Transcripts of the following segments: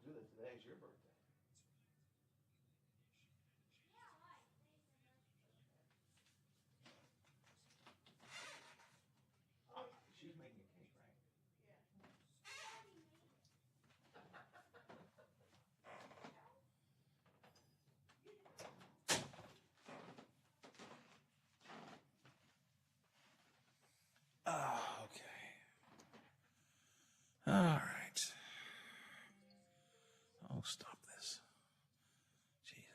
do that today. It's your birthday. She was making a cake, right? Oh, okay. All right. Oh, stop this. Jesus.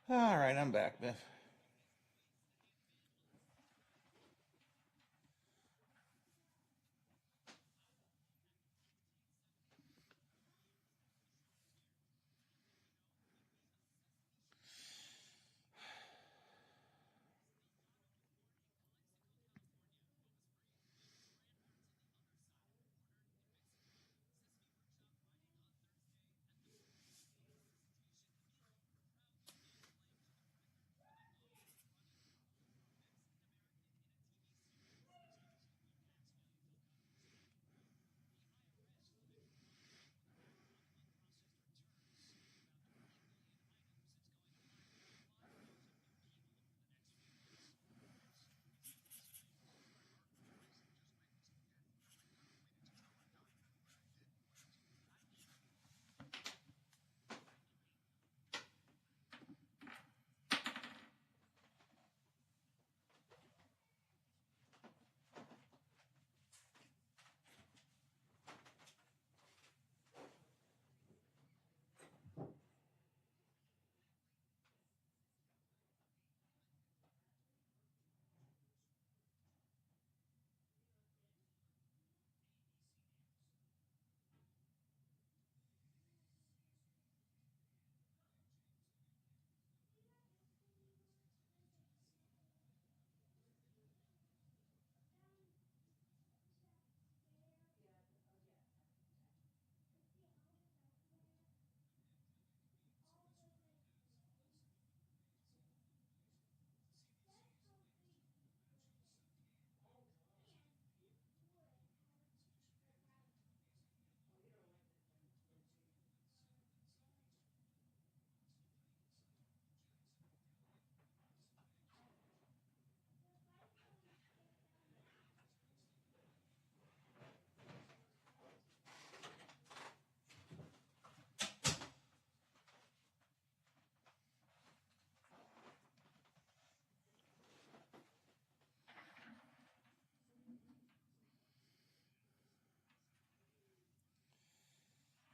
Okay. All right, I'm back, Biff.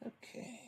Okay.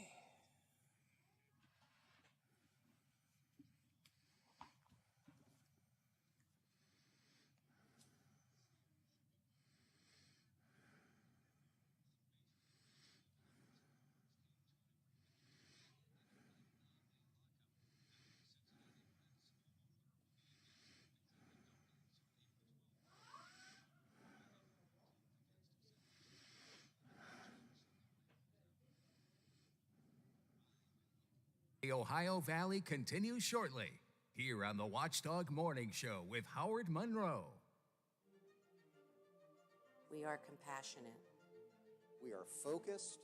The Ohio Valley continues shortly, here on the Watchdog Morning Show with Howard Monroe. We are compassionate. We are focused.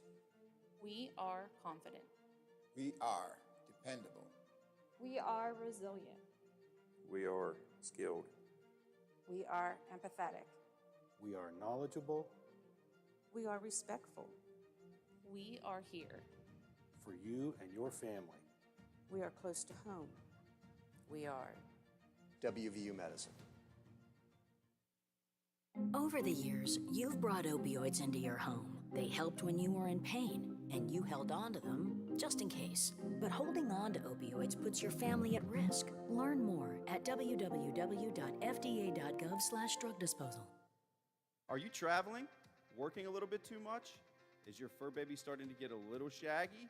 We are confident. We are dependable. We are resilient. We are skilled. We are empathetic. We are knowledgeable. We are respectful. We are here. For you and your family. We are close to home. We are WVU Medicine. Over the years, you've brought opioids into your home. They helped when you were in pain, and you held on to them just in case. But holding on to opioids puts your family at risk. Learn more at www.fda.gov/drug disposal. Are you traveling? Working a little bit too much? Is your fur baby starting to get a little shaggy?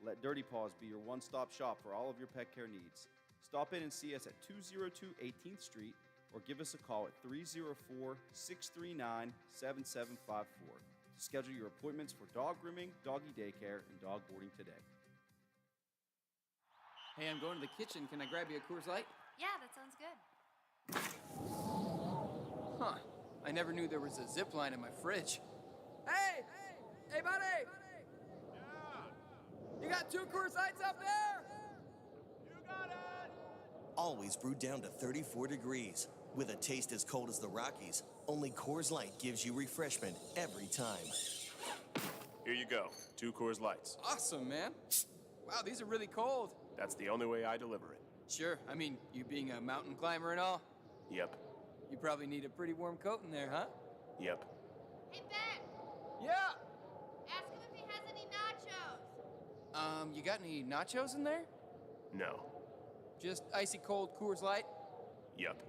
Let Dirty Paws be your one-stop shop for all of your pet care needs. Stop in and see us at 202 18th Street or give us a call at 304-639-7754 to schedule your appointments for dog grooming, doggy daycare, and dog boarding today. Hey, I'm going to the kitchen. Can I grab you a Coors Light? Yeah, that sounds good. Huh. I never knew there was a zip line in my fridge. Hey! Hey, buddy! You got 2 Coors Lights up there? Always brewed down to 34 degrees. With a taste as cold as the Rockies, only Coors Light gives you refreshment every time. Here you go, 2 Coors Lights. Awesome, man. Wow, these are really cold. That's the only way I deliver it. Sure, I mean, you being a mountain climber and all, Yep. you probably need a pretty warm coat in there, huh? Yep. Hey, Ben! Yeah! Ask him if he has any nachos. You got any nachos in there? No. Just icy cold Coors Light? Yep.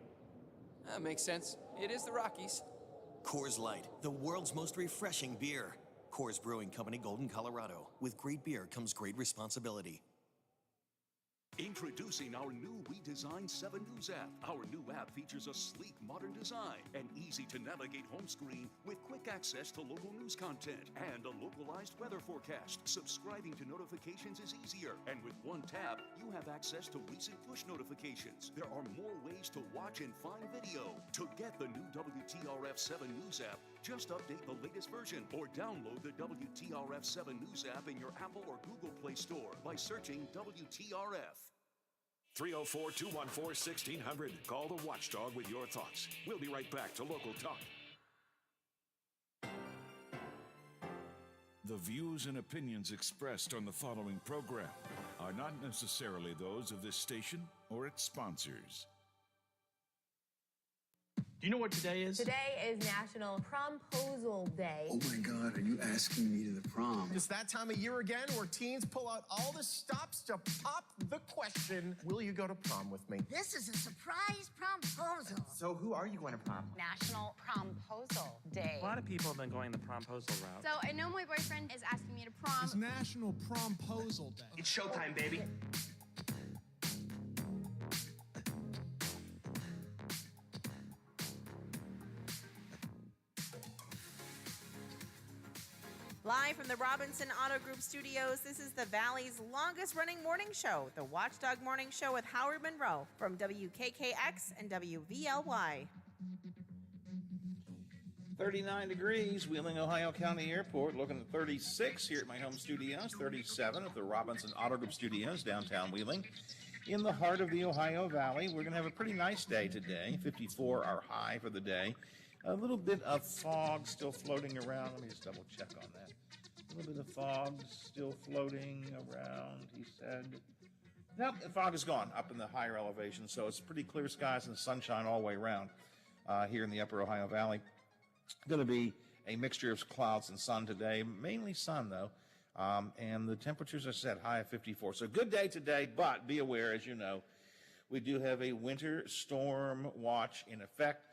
That makes sense. It is the Rockies. Coors Light, the world's most refreshing beer. Coors Brewing Company, Golden, Colorado. With great beer comes great responsibility. Introducing our new redesigned 7 News app. Our new app features a sleek, modern design, an easy-to-navigate home screen with quick access to local news content and a localized weather forecast. Subscribing to notifications is easier, and with one tab, you have access to recent push notifications. There are more ways to watch and find video. To get the new WTRF 7 News app, just update the latest version or download the WTRF 7 News app in your Apple or Google Play Store by searching WTRF. 304-214-1600. Call the Watchdog with your thoughts. We'll be right back to Local Talk. The views and opinions expressed on the following program are not necessarily those of this station or its sponsors. Do you know what today is? Today is National Promposal Day. Oh my God, are you asking me to the prom? It's that time of year again where teens pull out all the stops to pop the question, will you go to prom with me? This is a surprise promposal. So who are you going to prom? National Promposal Day. A lot of people have been going the promposal route. So I know my boyfriend is asking me to prom. It's National Promposal Day. It's showtime, baby. Live from the Robinson Auto Group studios, this is the Valley's longest-running morning show, the Watchdog Morning Show with Howard Monroe from WKKX and WVLY. 39 degrees, Wheeling, Ohio County Airport. Looking at 36 here at my home studios, 37 at the Robinson Auto Group studios, downtown Wheeling. In the heart of the Ohio Valley, we're going to have a pretty nice day today. 54 our high for the day. A little bit of fog still floating around. Let me just double check on that. A little bit of fog still floating around, he said. Nope, the fog is gone up in the higher elevation, so it's pretty clear skies and sunshine all the way around here in the upper Ohio Valley. Going to be a mixture of clouds and sun today, mainly sun though. And the temperatures are set high of 54. So good day today, but be aware, as you know, we do have a winter storm watch in effect.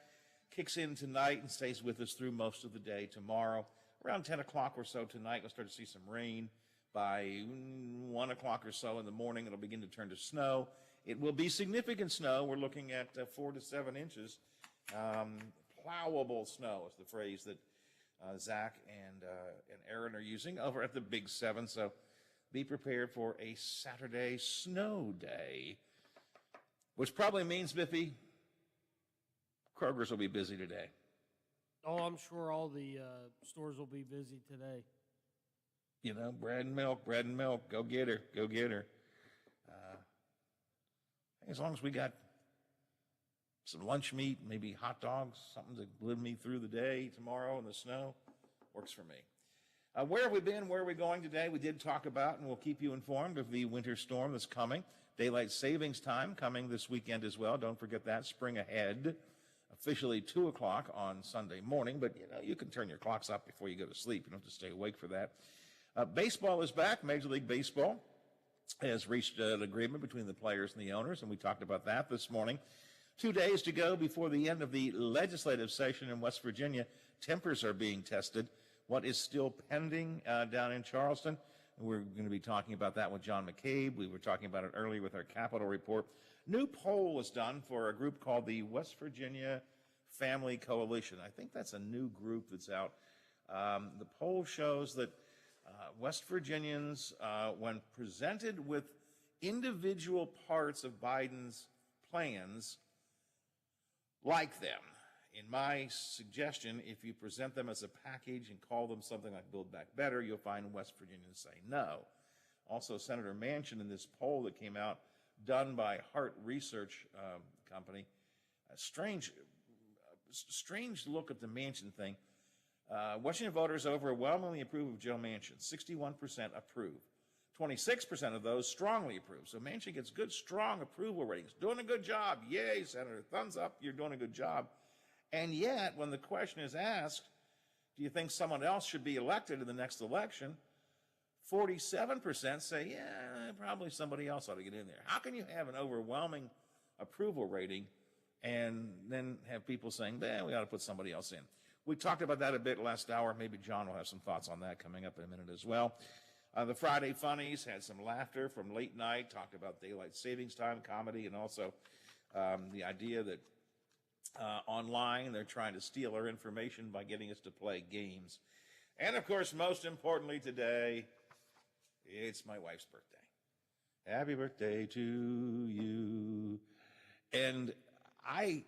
Kicks in tonight and stays with us through most of the day tomorrow. Around 10 o'clock or so tonight, we'll start to see some rain. By 1 o'clock or so in the morning, it'll begin to turn to snow. It will be significant snow. We're looking at 4 to 7 inches. Plowable snow is the phrase that Zach and Aaron are using over at the Big 7. So be prepared for a Saturday snow day, which probably means, Biffy, Kroger's will be busy today. Oh, I'm sure all the stores will be busy today. You know, bread and milk, go get her, go get her. As long as we got some lunch meat, maybe hot dogs, something to live me through the day tomorrow in the snow, works for me. Where have we been? Where are we going today? We did talk about, and we'll keep you informed of the winter storm that's coming. Daylight savings time coming this weekend as well. Don't forget that. Spring ahead. Officially 2 o'clock on Sunday morning, but you know, you can turn your clocks up before you go to sleep. You don't have to stay awake for that. Baseball is back. Major League Baseball has reached an agreement between the players and the owners, and we talked about that this morning. 2 days to go before the end of the legislative session in West Virginia. Tempers are being tested. What is still pending down in Charleston? We're going to be talking about that with John McCabe. We were talking about it earlier with our Capitol report. New poll was done for a group called the West Virginia Family Coalition. I think that's a new group that's out. The poll shows that West Virginians, when presented with individual parts of Biden's plans, like them. in my suggestion, if you present them as a package and call them something like Build Back Better, you'll find West Virginians say no. Also, Senator Manchin, in this poll that came out, done by Hart Research Company, a strange look at the Manchin thing. Washington voters overwhelmingly approve of Joe Manchin. 61% approve. 26% of those strongly approve. So Manchin gets good, strong approval ratings. Doing a good job. Yay, Senator. Thumbs up. You're doing a good job. And yet, when the question is asked, do you think someone else should be elected in the next election? 47% say, yeah, probably somebody else ought to get in there. How can you have an overwhelming approval rating and then have people saying, we ought to put somebody else in? We talked about that a bit last hour. Maybe John will have some thoughts on that coming up in a minute as well. The Friday Funnies had some laughter from late night, talked about daylight savings time, comedy, and also the idea that online they're trying to steal our information by getting us to play games. And, of course, most importantly today, it's my wife's birthday. Happy birthday to you. And I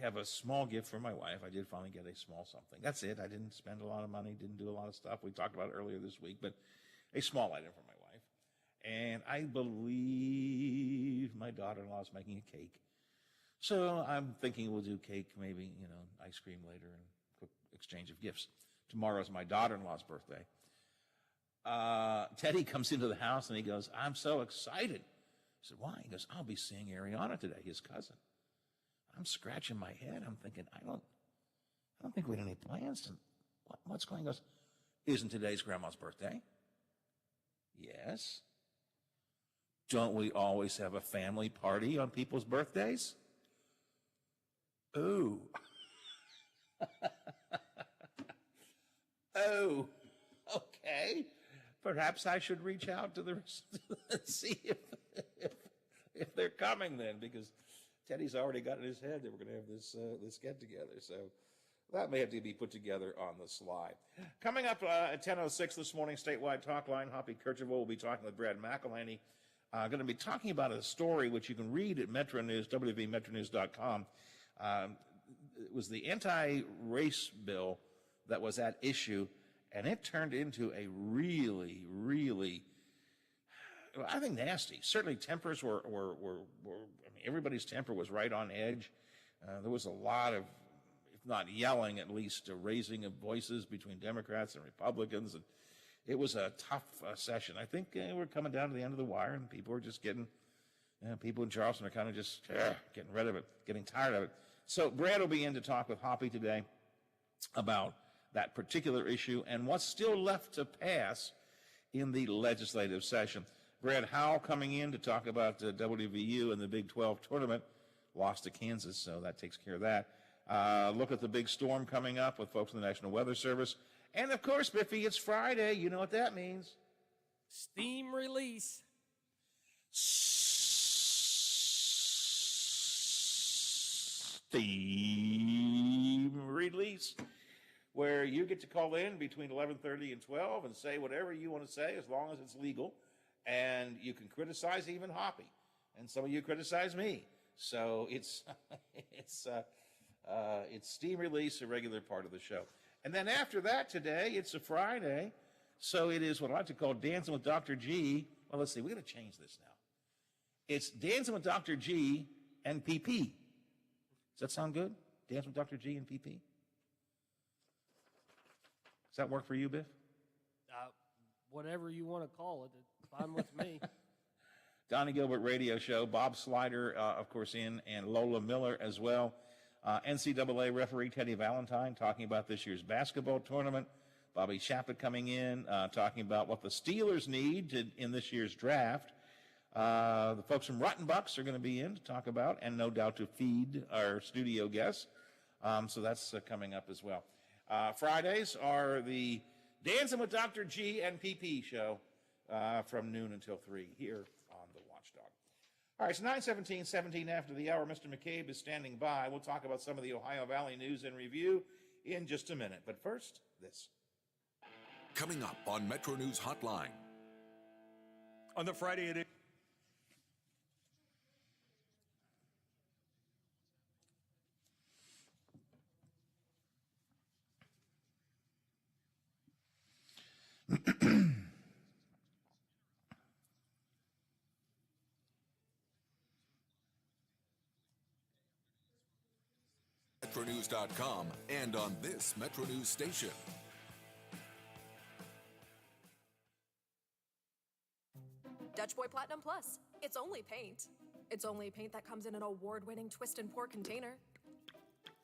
have a small gift for my wife. I did finally get a small something. That's it. I didn't spend a lot of money, didn't do a lot of stuff. We talked about it earlier this week, but a small item for my wife. And I believe my daughter-in-law is making a cake. So I'm thinking we'll do cake, maybe, ice cream later, and quick exchange of gifts. Tomorrow's my daughter-in-law's birthday. Teddy comes into the house and he goes, I'm so excited. I said, why? He goes, I'll be seeing Ariana today, his cousin. I'm scratching my head. I'm thinking, I don't think we had any plans. What's going on? He goes, isn't today's grandma's birthday? Yes. Don't we always have a family party on people's birthdays? Ooh. Oh, okay. Perhaps I should reach out to the see if they're coming then, because Teddy's already got in his head that we're going to have this get together. So that may have to be put together on the slide. Coming up at 10:06 this morning, statewide talk line. Hoppy Kercheval will be talking with Brad McElhaney. Going to be talking about a story which you can read at Metro News, wvmetronews.com. It was the anti-race bill that was at issue, and it turned into a really, really, I think, nasty. Certainly tempers were everybody's temper was right on edge. There was a lot of, if not yelling, at least raising of voices between Democrats and Republicans. And it was a tough session. I think we're coming down to the end of the wire, and people are just getting, people in Charleston are kind of just getting rid of it, getting tired of it. So Brad will be in to talk with Hoppy today about that particular issue and what's still left to pass in the legislative session. Brad Howell coming in to talk about WVU and the Big 12 tournament. Lost to Kansas, so that takes care of that. Look at the big storm coming up with folks from the National Weather Service. And, of course, Biffy, it's Friday. You know what that means. Steam release. Steam release, where you get to call in between 11:30 and 12 and say whatever you want to say as long as it's legal. And you can criticize even Hoppy. And some of you criticize me. So it's steam release, a regular part of the show. And then after that today, it's a Friday. So it is what I like to call Dancing with Dr. G. Well, let's see. We're going to change this now. It's Dancing with Dr. G and PP. Does that sound good? Dancing with Dr. G and PP? Does that work for you, Biff? Whatever you want to call it, it's fine with me. Donnie Gilbert Radio Show, Bob Slider, of course, in, and Lola Miller as well. NCAA referee Teddy Valentine talking about this year's basketball tournament. Bobby Chappett coming in, talking about what the Steelers need in this year's draft. The folks from Rotten Bucks are going to be in to talk about, and no doubt to feed our studio guests. So that's coming up as well. Fridays are the Dancing with Dr. G and PP show from noon until 3 here on the Watchdog. All right, it's 9:17, 17 after the hour. Mr. McCabe is standing by. We'll talk about some of the Ohio Valley news and review in just a minute. But first, this. Coming up on Metro News Hotline. On the Friday edition. metronews.com, and on this Metro News station. Dutch Boy Platinum Plus. It's only paint. It's only paint that comes in an award-winning twist and pour container.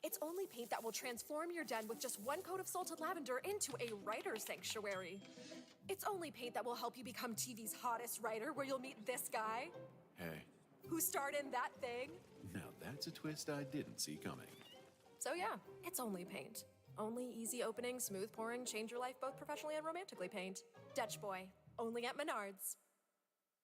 It's only paint that will transform your den with just one coat of salted lavender into a writer's sanctuary. It's only paint that will help you become TV's hottest writer, where you'll meet this guy Hey, who starred in that thing. now that's a twist I didn't see coming. So yeah, it's only paint. Only easy opening, smooth pouring, change your life both professionally and romantically paint. Dutch Boy. Only at Menards.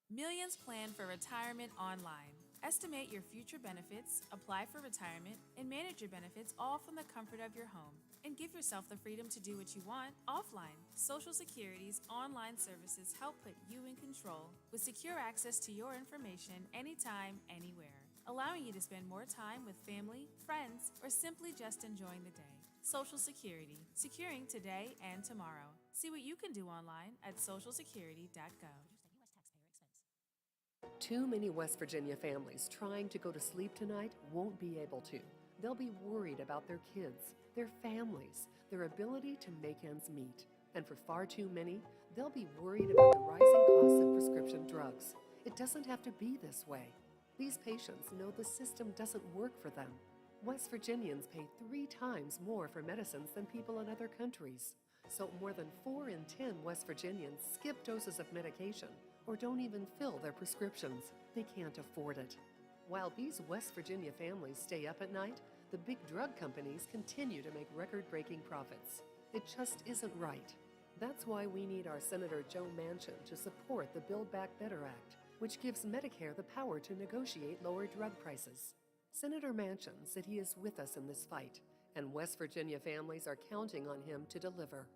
Millions plan for retirement online. Estimate your future benefits, apply for retirement, and manage your benefits all from the comfort of your home. And give yourself the freedom to do what you want offline. Social Security's online services help put you in control with secure access to your information anytime, anywhere, allowing you to spend more time with family, friends, or simply just enjoying the day. Social Security, securing today and tomorrow. See what you can do online at socialsecurity.gov. Too many West Virginia families trying to go to sleep tonight won't be able to. They'll be worried about their kids, their families, their ability to make ends meet. And for far too many, they'll be worried about the rising costs of prescription drugs. It doesn't have to be this way. These patients know the system doesn't work for them. West Virginians pay 3 times more for medicines than people in other countries. So more than 4 in 10 West Virginians skip doses of medication or don't even fill their prescriptions. They can't afford it. While these West Virginia families stay up at night, the big drug companies continue to make record-breaking profits. It just isn't right. That's why we need our Senator Joe Manchin to support the Build Back Better Act, which gives Medicare the power to negotiate lower drug prices. Senator Manchin said he is with us in this fight, and West Virginia families are counting on him to deliver.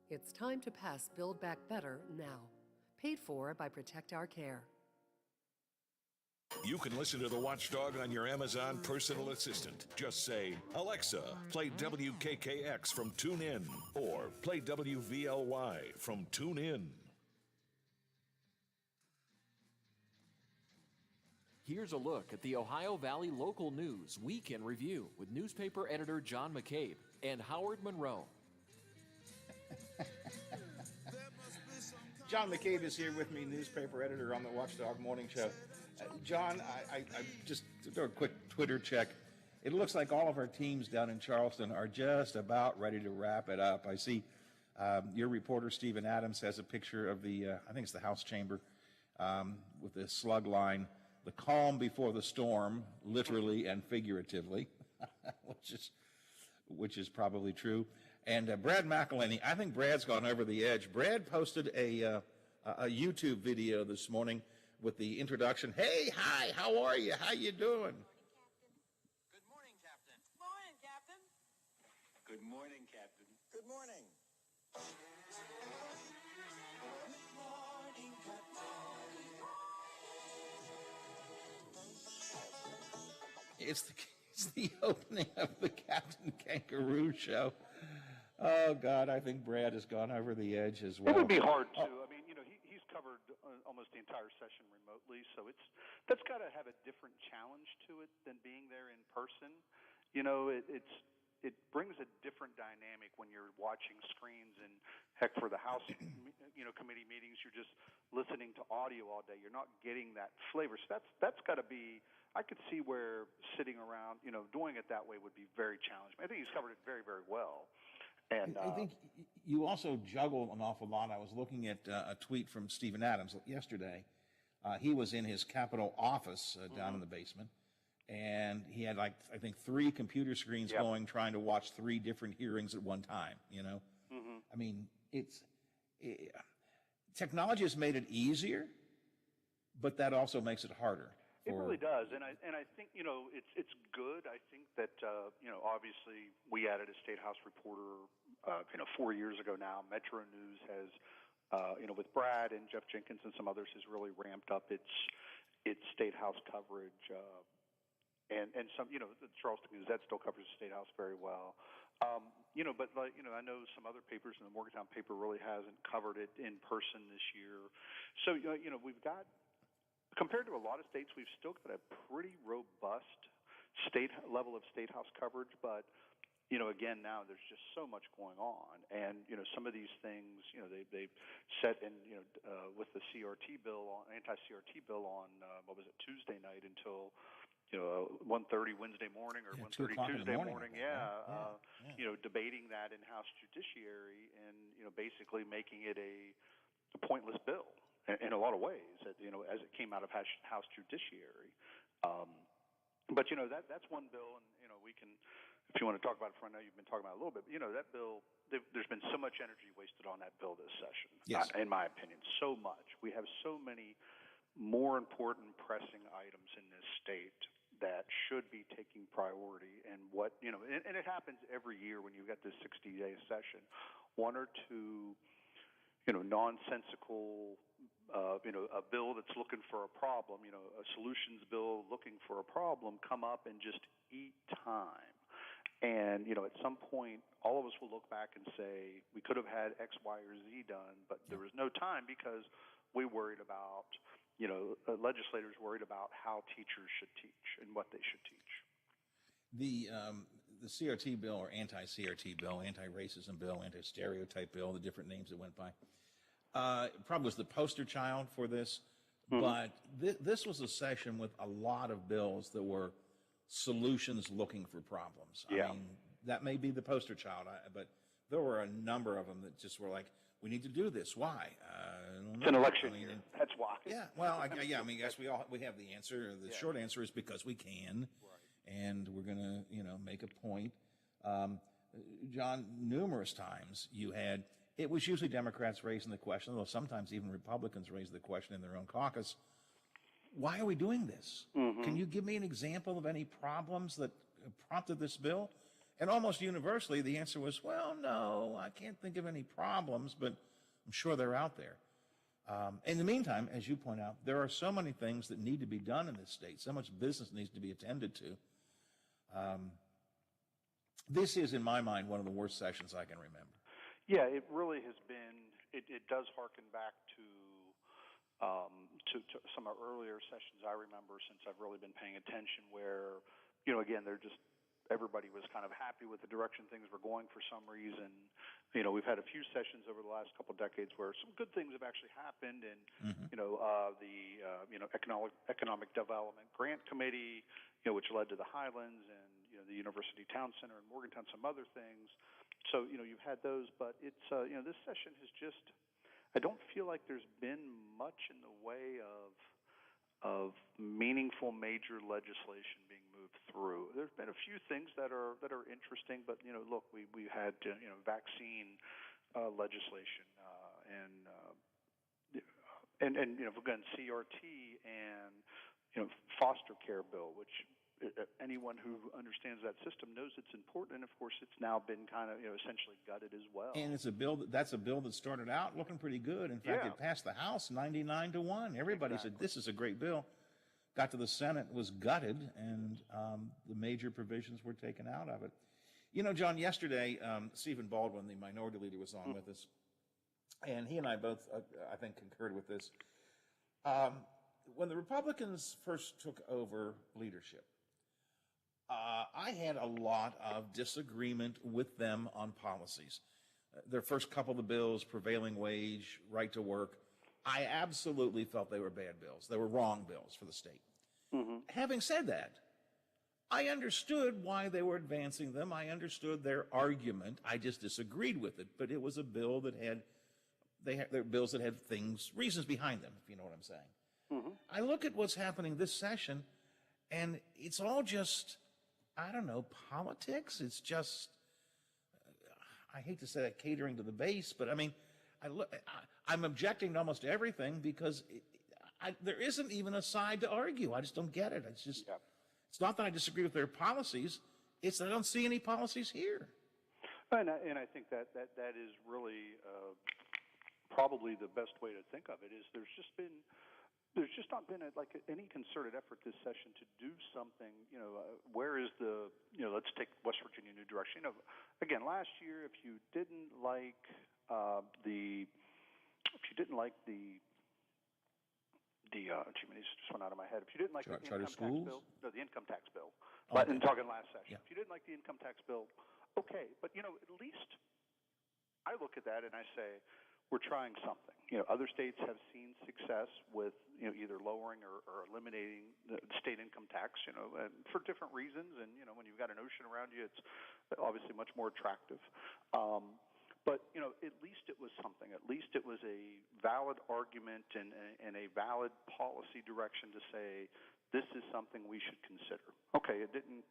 It's time to pass Build Back Better now. Paid for by Protect Our Care. You can listen to the Watchdog on your Amazon personal assistant. Just say, Alexa, play WKKX from TuneIn, or play WVLY from TuneIn. Here's a look at the Ohio Valley local news week in review with newspaper editor John McCabe and Howard Monroe. John McCabe is here with me, newspaper editor on the Watchdog Morning Show. John, I just do a quick Twitter check. It looks like all of our teams down in Charleston are just about ready to wrap it up. I see your reporter, Stephen Adams, has a picture of the, I think it's the House chamber, with the slug line, the calm before the storm, literally and figuratively, which is probably true. And Brad McElhaney, I think Brad's gone over the edge. Brad posted a YouTube video this morning with the introduction. Hey, hi, how are you? How you doing? Good morning, Captain. Morning, Captain. Good morning, Captain. Good morning. It's the opening of the Captain Kangaroo show. Oh, God, I think Brad has gone over the edge as well. It would be hard to. I mean, you know, he's covered almost the entire session remotely, so that's got to have a different challenge to it than being there in person. You know, it brings a different dynamic when you're watching screens, and heck, for the House, committee meetings, you're just listening to audio all day. You're not getting that flavor. So that's got to be. I could see where sitting around, doing it that way would be very challenging. I think he's covered it very, very well. And I think you also juggle an awful lot. I was looking at a tweet from Stephen Adams yesterday. He was in his Capitol office down in the basement, and he had, I think 3 computer screens going, trying to watch 3 different hearings at one time, I mean, technology has made it easier, but that also makes it harder. It really does, and I think it's good. I think that obviously we added a State House reporter 4 years ago now. Metro News has with Brad and Jeff Jenkins and some others has really ramped up its State House coverage, and some the Charleston Gazette still covers the State House very well. But I know some other papers, and the Morgantown paper really hasn't covered it in person this year. So we've got. Compared to a lot of states, we've still got a pretty robust level of State House coverage, but again, now there's just so much going on, and some of these things, they set in, with the CRT bill, anti-CRT bill on what was it, Tuesday night until 1:30 Wednesday morning or 1:30 Tuesday morning. Debating that in House Judiciary and basically making it a pointless bill in a lot of ways. As it came out of House Judiciary. But that's one bill, and we can, if you want to talk about it, for I know you've been talking about it a little bit. But that bill, there's been so much energy wasted on that bill this session. Yes. In my opinion, so much. We have so many more important, pressing items in this state that should be taking priority. And and it happens every year when you've got this 60-day session. One or two, nonsensical. A bill that's looking for a problem, a solutions bill looking for a problem, come up and just eat time. And, at some point, all of us will look back and say, we could have had X, Y, or Z done, but there was no time because we worried about, legislators worried about how teachers should teach and what they should teach. The CRT bill or anti-CRT bill, anti-racism bill, anti-stereotype bill, the different names it went by, probably was the poster child for this, but this was a session with a lot of bills that were solutions looking for problems. I mean, that may be the poster child, but there were a number of them that just were like, we need to do this. Why? It's an election year. That's why. Yeah. Well, I guess we have the answer. The short answer is because we can, and we're going to, make a point. John, numerous times it was usually Democrats raising the question, though sometimes even Republicans raise the question in their own caucus. Why are we doing this? Can you give me an example of any problems that prompted this bill? And almost universally, the answer was, well, no, I can't think of any problems, but I'm sure they're out there. In the meantime, as you point out, there are so many things that need to be done in this state. So much business needs to be attended to. This is, in my mind, one of the worst sessions I can remember. Yeah, it really has been. It does harken back to some of earlier sessions I remember since I've really been paying attention. Where again, everybody was kind of happy with the direction things were going for some reason. We've had a few sessions over the last couple of decades where some good things have actually happened, and the Economic Development Grant Committee, which led to the Highlands and the University Town Center in Morgantown, some other things. So, you've had those, but it's, this session has just, I don't feel like there's been much in the way of meaningful major legislation being moved through. There's been a few things that are interesting, but, look, we had, vaccine legislation and again, CRT and, foster care bill, which anyone who understands that system knows it's important, and of course it's now been kind of essentially gutted as well. And it's a bill that's a bill that started out looking pretty good. In fact, it passed the House 99-1. Everybody said this is a great bill. Got to the Senate, was gutted, and the major provisions were taken out of it. John, yesterday Stephen Baldwin, the minority leader, was on with us, and he and I both, I think, concurred with this. When the Republicans first took over leadership, I had a lot of disagreement with them on policies. Their first couple of the bills, prevailing wage, right to work, I absolutely felt they were bad bills. They were wrong bills for the state. Having said that, I understood why they were advancing them. I understood their argument. I just disagreed with it. But it was a bill that they're bills that had reasons behind them, if you know what I'm saying. I look at what's happening this session, and it's all just, I don't know, politics. It's just, I hate to say that, catering to the base, but I mean, I'm objecting to almost everything because there isn't even a side to argue. I just don't get it. It's just, it's not that I disagree with their policies. It's that I don't see any policies here. And I think that is really probably the best way to think of it is there's just not been any concerted effort this session to do something. Where is the let's take West Virginia new direction. Again, last year, if you didn't like the just went out of my head. If you didn't like the income tax bill, the income tax bill. But I'm talking last session. If you didn't like the income tax bill, Okay, but at least I look at that and I say, we're trying something. Other states have seen success with either lowering or eliminating the state income tax. And for different reasons. And when you've got an ocean around you, it's obviously much more attractive. But at least it was something. At least it was a valid argument and a valid policy direction to say this is something we should consider. Okay, it didn't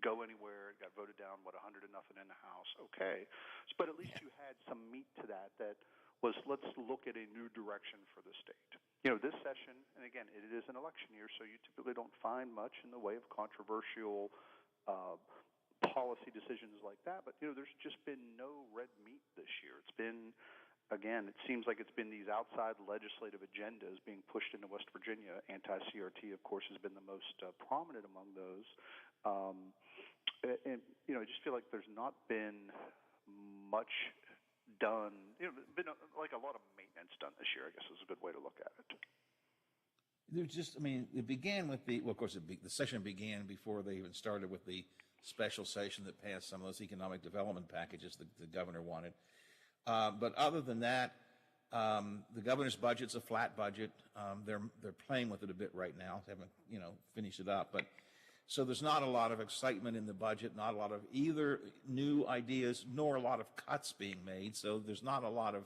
go anywhere. It got voted down 100-0 in the House. Okay, but at least you had some meat to that. That was, let's look at a new direction for the state. This session, and again, it is an election year, so you typically don't find much in the way of controversial policy decisions like that. But there's just been no red meat this year. It's been, again, it seems like it's been these outside legislative agendas being pushed into West Virginia. Anti-CRT, of course, has been the most prominent among those. And I just feel like there's not been much done. Been like a lot of maintenance done this year, I guess is a good way to look at it. There's just, it began with the session began before they even started with the special session that passed some of those economic development packages the governor wanted. But other than that, the governor's budget's a flat budget. They're playing with it a bit right now. They haven't finished it up, but so there's not a lot of excitement in the budget, not a lot of either new ideas nor a lot of cuts being made. So there's not a lot of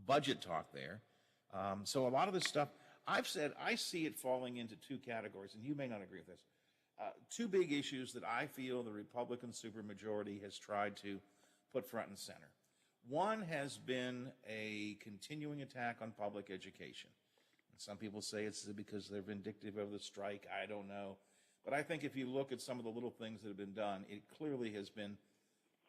budget talk there. So a lot of this stuff, I've said, I see it falling into two categories, and you may not agree with this. Two big issues that I feel the Republican supermajority has tried to put front and center. One has been a continuing attack on public education. And some people say it's because they're vindictive of the strike. I don't know. But I think if you look at some of the little things that have been done, it clearly has been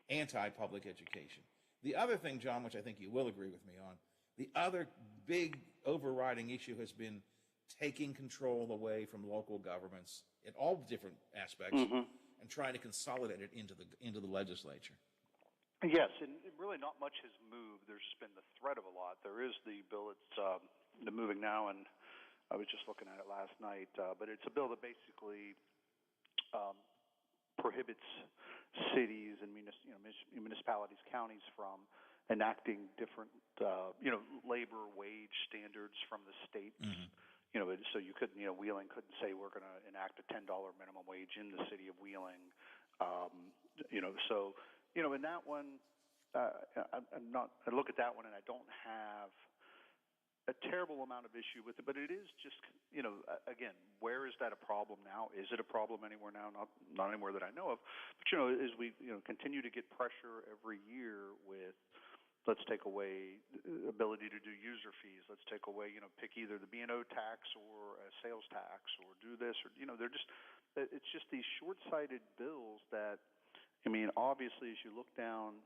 anti-public education. The other thing, John, which I think you will agree with me on, the other big overriding issue has been taking control away from local governments in all different aspects and trying to consolidate it into the legislature. Yes, and really not much has moved. There's just been the threat of a lot. There is the bill that's moving now, and I was just looking at it last night, but it's a bill that basically prohibits cities and municipalities, counties from enacting different labor wage standards from the states. So you couldn't, Wheeling couldn't say we're going to enact a $10 minimum wage in the city of Wheeling. So in that one, I look at that one and I don't have a terrible amount of issue with it, but it is just, again, where is that a problem now? Is it a problem anywhere now? Not anywhere that I know of. But, as we, continue to get pressure every year with, let's take away the ability to do user fees. Let's take away, pick either the B&O tax or a sales tax or do this or, it's just these short-sighted bills that, obviously as you look down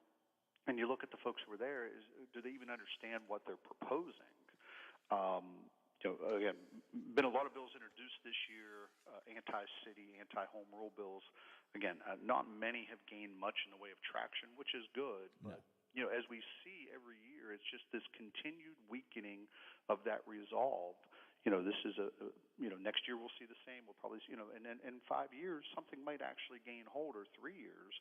and you look at the folks who were there, do they even understand what they're proposing? Again, been a lot of bills introduced this year, anti-city, anti-home rule bills. Again, not many have gained much in the way of traction, which is good. But, as we see every year, it's just this continued weakening of that resolve. This is next year we'll see the same. We'll probably, and then in 5 years, something might actually gain hold, or 3 years.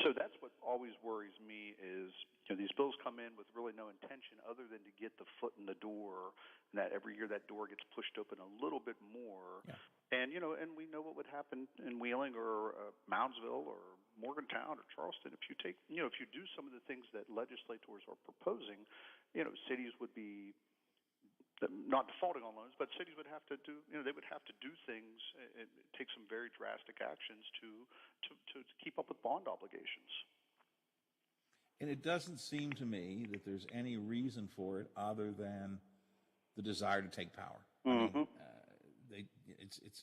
So that's what always worries me is, these bills come in with really no intention other than to get the foot in the door, and that every year that door gets pushed open a little bit more. Yeah. And, and we know what would happen in Wheeling or Moundsville or Morgantown or Charleston. If you take, if you do some of the things that legislators are proposing, cities would be not defaulting on loans, but cities would have to do, they would have to do things and take some very drastic actions to keep up with bond obligations. And it doesn't seem to me that there's any reason for it other than the desire to take power.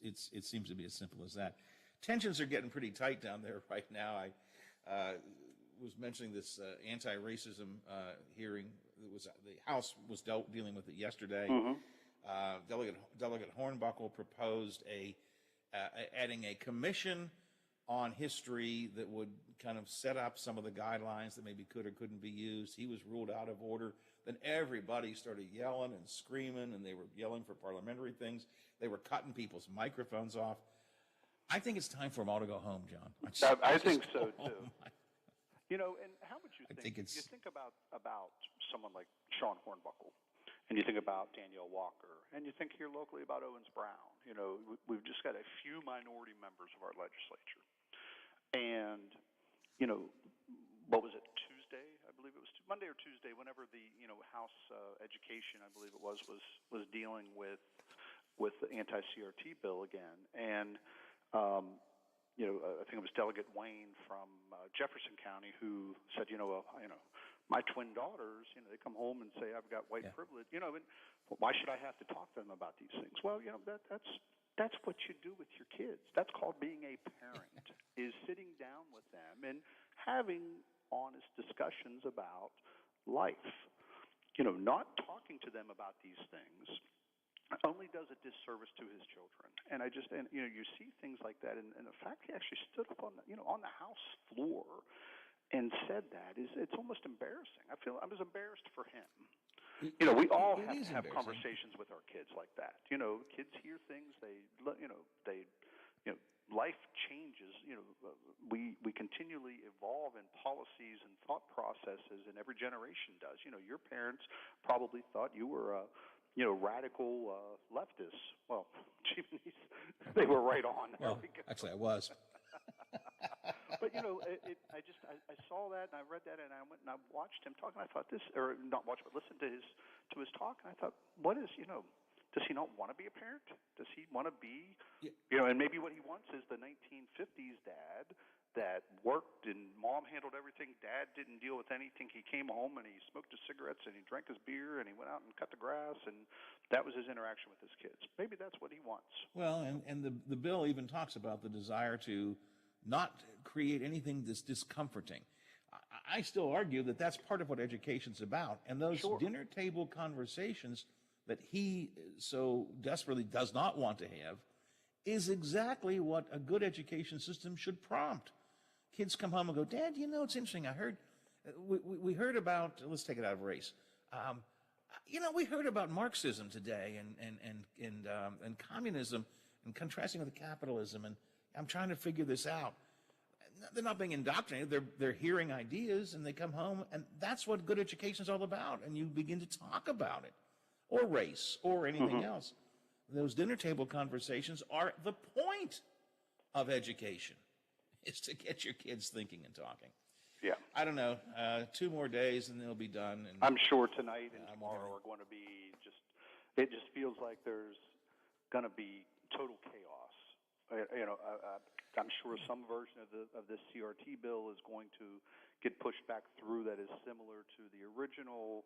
It seems to be as simple as that. Tensions are getting pretty tight down there right now. I was mentioning this anti-racism hearing. The House was dealing with it yesterday. Delegate Hornbuckle proposed adding a commission on history that would kind of set up some of the guidelines that maybe could or couldn't be used. He was ruled out of order. Then everybody started yelling and screaming, and they were yelling for parliamentary things. They were cutting people's microphones off. I think it's time for them all to go home, John. I think so, too. And how would you think? I think it's... You think about someone like Sean Hornbuckle, and you think about Danielle Walker, and you think here locally about Owens Brown. We've just got a few minority members of our legislature. And, what was it, Tuesday? I believe it was Monday or Tuesday, whenever the, House Education, I believe it was dealing with the anti-CRT bill again. And, I think it was Delegate Wayne from Jefferson County who said, my twin daughters, they come home and say, I've got white privilege, and why should I have to talk to them about these things? Well, that's what you do with your kids. That's called being a parent, is sitting down with them and having honest discussions about life. Not talking to them about these things only does a disservice to his children. And you see things like that, and the fact he actually stood up on the House floor and said that it's almost embarrassing. I was embarrassed for him. We all have to have conversations with our kids like that. Kids hear things. Life changes. We continually evolve in policies and thought processes, and every generation does. Your parents probably thought you were a radical leftist. Well, they were right on. Well, actually, I was. But I saw that and I read that and I went and I watched him talk and I thought listened to his talk and I thought, what is does he not want to be a parent? Does he want to be and maybe what he wants is the 1950s dad that worked and mom handled everything. Dad didn't deal with anything. He came home and he smoked his cigarettes and he drank his beer and he went out and cut the grass and that was his interaction with his kids. Maybe that's what he wants. Well, and the bill even talks about the desire to not create anything that's discomforting. I still argue that that's part of what education's about. And those dinner table conversations that he so desperately does not want to have is exactly what a good education system should prompt. Kids come home and go, Dad, it's interesting. I heard, we heard about, let's take it out of race. We heard about Marxism today and communism and contrasting with capitalism, and I'm trying to figure this out. They're not being indoctrinated. They're hearing ideas, and they come home, and that's what good education is all about. And you begin to talk about it, or race, or anything else. Those dinner table conversations are the point of education, is to get your kids thinking and talking. Yeah. I don't know. 2 more days, and they'll be done. And I'm sure tonight and tomorrow are going to be it just feels like there's going to be total chaos. I'm sure some version of this CRT bill is going to get pushed back through that is similar to the original,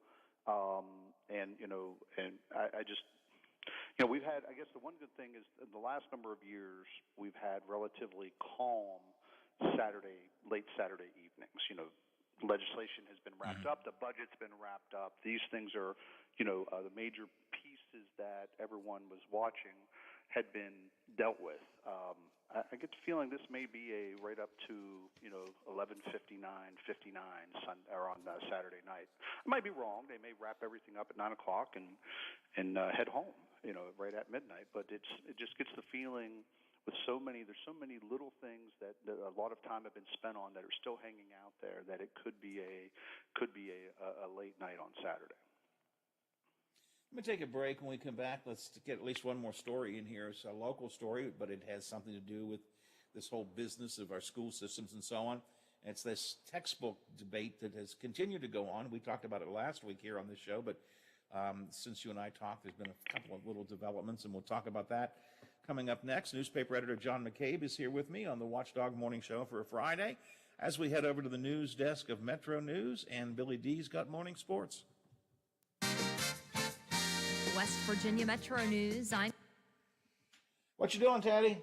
we've had, I guess the one good thing is in the last number of years we've had relatively calm late Saturday evenings. Legislation has been wrapped up, the budget's been wrapped up. These things are, the major pieces that everyone was watching had been dealt with. I get the feeling this may be a right up to 11:59 or on Saturday night. I might be wrong. They may wrap everything up at 9 o'clock and head home, right at midnight. But it just gets the feeling with there's so many little things that a lot of time have been spent on that are still hanging out there that it could be a late night on Saturday. Let me take a break. When we come back, let's get at least one more story in here. It's a local story, but it has something to do with this whole business of our school systems and so on. And it's this textbook debate that has continued to go on. We talked about it last week here on this show, but since you and I talked, there's been a couple of little developments, and we'll talk about that coming up next. Newspaper editor John McCabe is here with me on the Watchdog Morning Show for a Friday as we head over to the news desk of Metro News, and Billy D's got morning sports. West Virginia Metro News. What you doing, Taddy?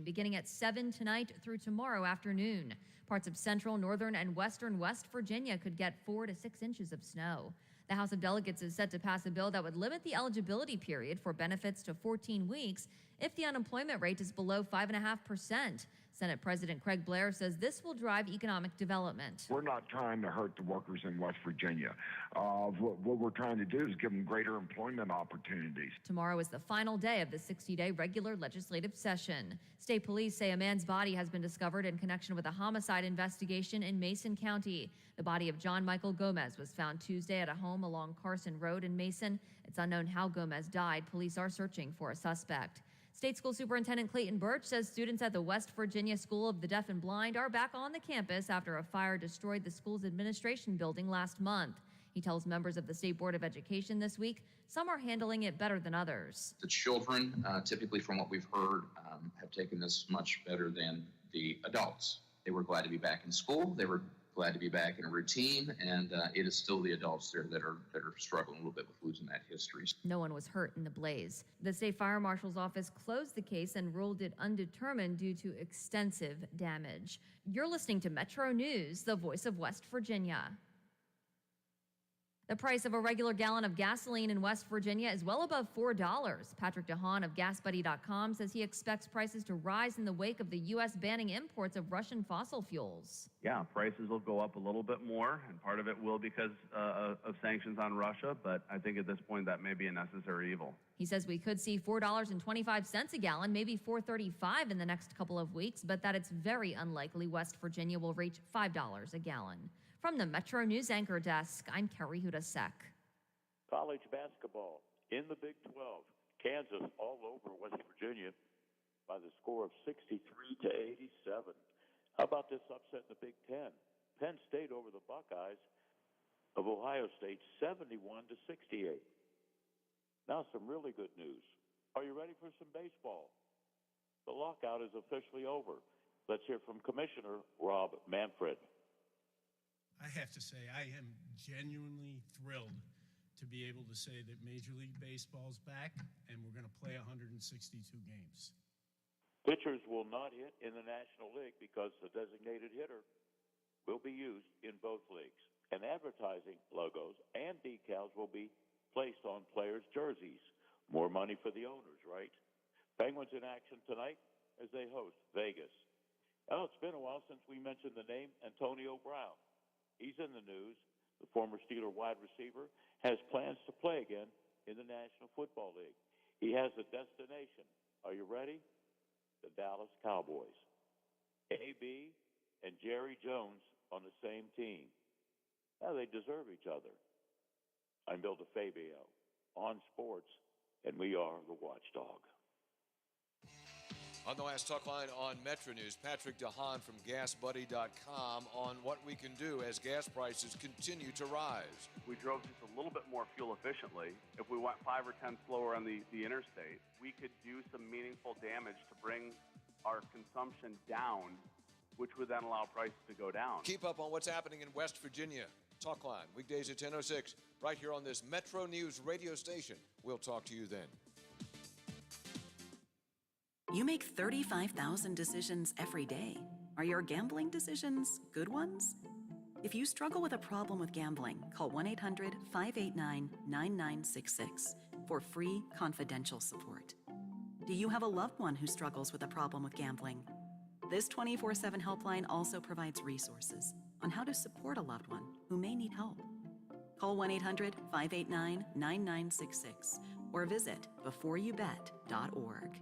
Beginning at 7 tonight through tomorrow afternoon. Parts of central, northern, and western West Virginia could get 4 to 6 inches of snow. The House of Delegates is set to pass a bill that would limit the eligibility period for benefits to 14 weeks if the unemployment rate is below 5.5%. Senate President Craig Blair says this will drive economic development. We're not trying to hurt the workers in West Virginia. What we're trying to do is give them greater employment opportunities. Tomorrow is the final day of the 60-day regular legislative session. State police say a man's body has been discovered in connection with a homicide investigation in Mason County. The body of John Michael Gomez was found Tuesday at a home along Carson Road in Mason. It's unknown how Gomez died. Police are searching for a suspect. State School Superintendent Clayton Birch says students at the West Virginia School of the Deaf and Blind are back on the campus after a fire destroyed the school's administration building last month. He tells members of the State Board of Education this week some are handling it better than others. The children, typically from what we've heard, have taken this much better than the adults. They were glad to be back in school. They were glad to be back in a routine, and it is still the adults there that are struggling a little bit with losing that history. No one was hurt in the blaze. The state fire marshal's office closed the case and ruled it undetermined due to extensive damage. You're listening to Metro News, the voice of West Virginia. The price of a regular gallon of gasoline in West Virginia is well above $4. Patrick DeHaan of GasBuddy.com says he expects prices to rise in the wake of the U.S. banning imports of Russian fossil fuels. Yeah, prices will go up a little bit more, and part of it will because of sanctions on Russia, but I think at this point that may be a necessary evil. He says we could see $4.25 a gallon, maybe $4.35 in the next couple of weeks, but that it's very unlikely West Virginia will reach $5 a gallon. From the Metro News Anchor Desk, I'm Carrie Hudasek. College basketball in the Big 12. Kansas all over West Virginia by the score of 63 to 87. How about this upset in the Big 10? Penn State over the Buckeyes of Ohio State, 71 to 68. Now some really good news. Are you ready for some baseball? The lockout is officially over. Let's hear from Commissioner Rob Manfred. I have to say, I am genuinely thrilled to be able to say that Major League Baseball's back and we're going to play 162 games. Pitchers will not hit in the National League because the designated hitter will be used in both leagues. And advertising logos and decals will be placed on players' jerseys. More money for the owners, right? Penguins in action tonight as they host Vegas. Now, it's been a while since we mentioned the name Antonio Brown. He's in the news. The former Steeler wide receiver has plans to play again in the National Football League. He has a destination. Are you ready? The Dallas Cowboys. A.B. and Jerry Jones on the same team. Now, they deserve each other. I'm Bill DeFabio on sports, and we are the Watchdog. On the last talk line on Metro News, Patrick DeHaan from GasBuddy.com on what we can do as gas prices continue to rise. We drove just a little bit more fuel efficiently. If we went 5 or 10 slower on the interstate, we could do some meaningful damage to bring our consumption down, which would then allow prices to go down. Keep up on what's happening in West Virginia. Talk line, weekdays at 10:06, right here on this Metro News radio station. We'll talk to you then. You make 35,000 decisions every day. Are your gambling decisions good ones? If you struggle with a problem with gambling, call 1-800-589-9966 for free confidential support. Do you have a loved one who struggles with a problem with gambling? This 24/7 helpline also provides resources on how to support a loved one who may need help. Call 1-800-589-9966 or visit beforeyoubet.org.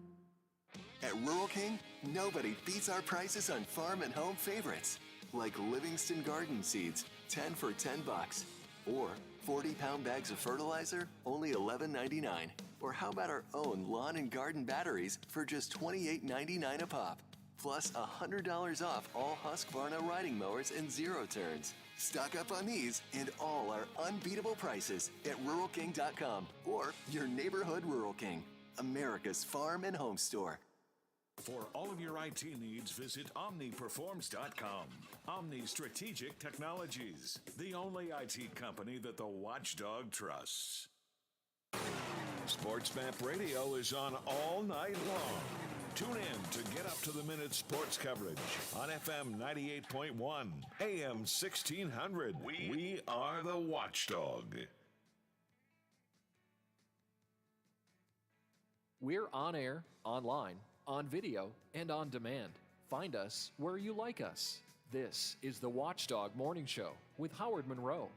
At Rural King, nobody beats our prices on farm and home favorites. Like Livingston garden seeds, 10 for $10. Or 40-pound bags of fertilizer, only $11.99. Or how about our own lawn and garden batteries for just $28.99 a pop? Plus $100 off all Husqvarna riding mowers and zero turns. Stock up on these and all our unbeatable prices at RuralKing.com or your neighborhood Rural King, America's farm and home store. For all of your IT needs, visit OmniPerforms.com. Omni Strategic Technologies, the only IT company that the Watchdog trusts. SportsMap Radio is on all night long. Tune in to get up-to-the-minute sports coverage on FM 98.1, AM 1600. We are the Watchdog. We're on air, online, on video, and on demand. Find us where you like us. This is the Watchdog Morning Show with Howard Monroe.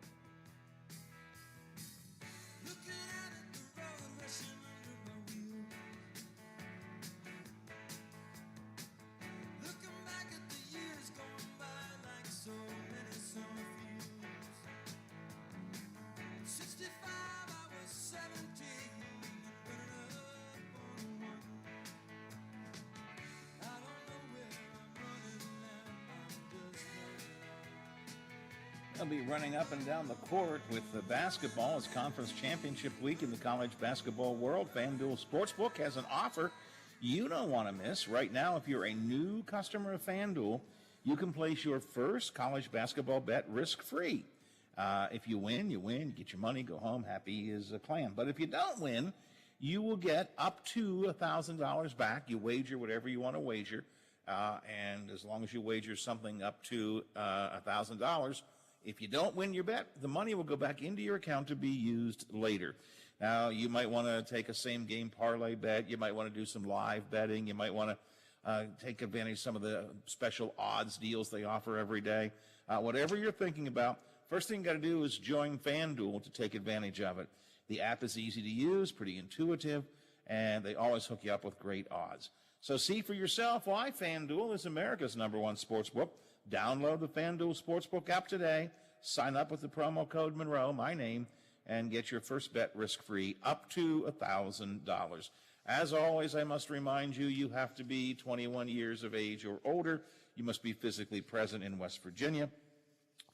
I'll be running up and down the court with the basketball. It's conference championship week in the college basketball world. FanDuel Sportsbook has an offer you don't want to miss. Right now, if you're a new customer of FanDuel, you can place your first college basketball bet risk-free. If you win, you get your money, go home, happy as a clam. But if you don't win, you will get up to $1,000 back. You wager whatever you want to wager, and as long as you wager something up to $1,000, if you don't win your bet, the money will go back into your account to be used later. Now, you might want to take a same-game parlay bet. You might want to do some live betting. You might want to take advantage of some of the special odds deals they offer every day. Whatever you're thinking about, first thing you got to do is join FanDuel to take advantage of it. The app is easy to use, pretty intuitive, and they always hook you up with great odds. So see for yourself why FanDuel is America's #1 sportsbook. Download the FanDuel Sportsbook app today. Sign up with the promo code Monroe, my name, and get your first bet risk-free up to $1,000. As always, I must remind you, you have to be 21 years of age or older. You must be physically present in West Virginia.